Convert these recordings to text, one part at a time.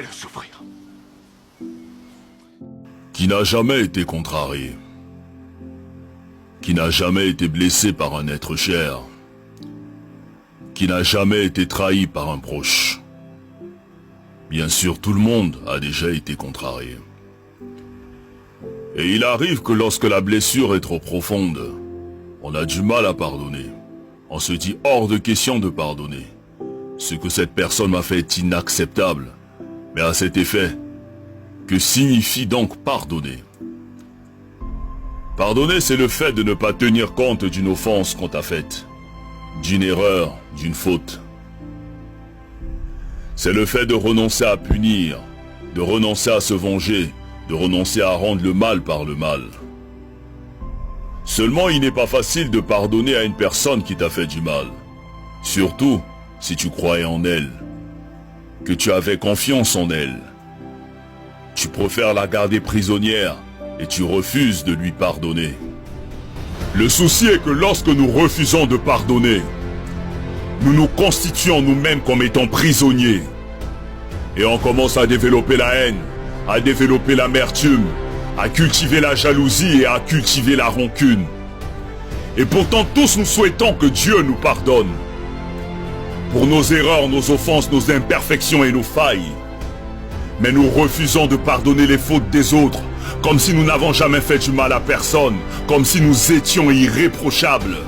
Fais-le souffrir. Qui n'a jamais été contrarié, qui n'a jamais été blessé par un être cher, qui n'a jamais été trahi par un proche. Bien sûr, tout le monde a déjà été contrarié. Et il arrive que lorsque la blessure est trop profonde, on a du mal à pardonner. On se dit hors de question de pardonner. Ce que cette personne m'a fait est inacceptable. Mais à cet effet, que signifie donc pardonner? Pardonner, c'est le fait de ne pas tenir compte d'une offense qu'on t'a faite, d'une erreur, d'une faute. C'est le fait de renoncer à punir, de renoncer à se venger, de renoncer à rendre le mal par le mal. Seulement, il n'est pas facile de pardonner à une personne qui t'a fait du mal. Surtout si tu croyais en elle, que tu avais confiance en elle. Tu préfères la garder prisonnière et tu refuses de lui pardonner. Le souci est que lorsque nous refusons de pardonner, nous nous constituons nous-mêmes comme étant prisonniers. Et on commence à développer la haine, à développer l'amertume, à cultiver la jalousie et à cultiver la rancune. Et pourtant tous nous souhaitons que Dieu nous pardonne. Pour nos erreurs, nos offenses, nos imperfections et nos failles. Mais nous refusons de pardonner les fautes des autres, comme si nous n'avons jamais fait du mal à personne, comme si nous étions irréprochables.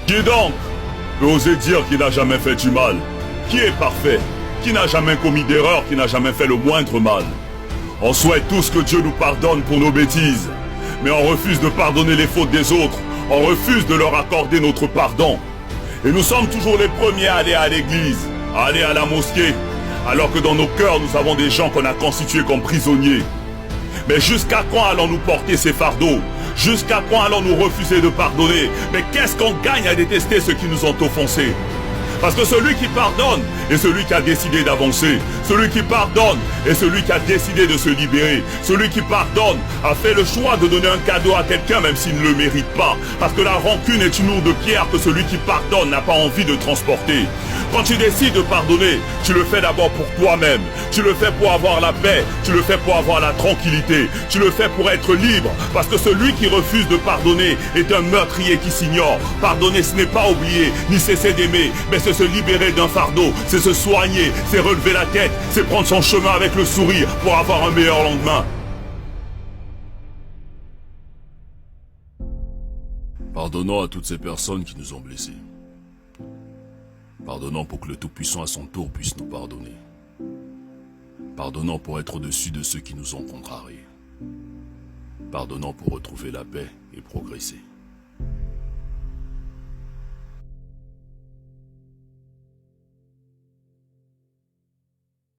Qui donc peut oser dire qu'il n'a jamais fait du mal? Qui est parfait? Qui n'a jamais commis d'erreur? Qui n'a jamais fait le moindre mal? On souhaite tous que Dieu nous pardonne pour nos bêtises, mais on refuse de pardonner les fautes des autres, on refuse de leur accorder notre pardon. Et nous sommes toujours les premiers à aller à l'église, à aller à la mosquée, alors que dans nos cœurs nous avons des gens qu'on a constitués comme prisonniers. Mais jusqu'à quand allons-nous porter ces fardeaux? Jusqu'à quand allons-nous refuser de pardonner? Mais qu'est-ce qu'on gagne à détester ceux qui nous ont offensés? Parce que celui qui pardonne est celui qui a décidé d'avancer. Celui qui pardonne est celui qui a décidé de se libérer. Celui qui pardonne a fait le choix de donner un cadeau à quelqu'un même s'il ne le mérite pas. Parce que la rancune est une lourde pierre que celui qui pardonne n'a pas envie de transporter. Quand tu décides de pardonner, tu le fais d'abord pour toi-même. Tu le fais pour avoir la paix. Tu le fais pour avoir la tranquillité. Tu le fais pour être libre. Parce que celui qui refuse de pardonner est un meurtrier qui s'ignore. Pardonner, ce n'est pas oublier, ni cesser d'aimer, mais c'est se libérer d'un fardeau, c'est se soigner, c'est relever la tête, c'est prendre son chemin avec le sourire pour avoir un meilleur lendemain. Pardonnons à toutes ces personnes qui nous ont blessés. Pardonnons pour que le Tout-Puissant à son tour puisse nous pardonner. Pardonnons pour être au-dessus de ceux qui nous ont contrariés. Pardonnons pour retrouver la paix et progresser.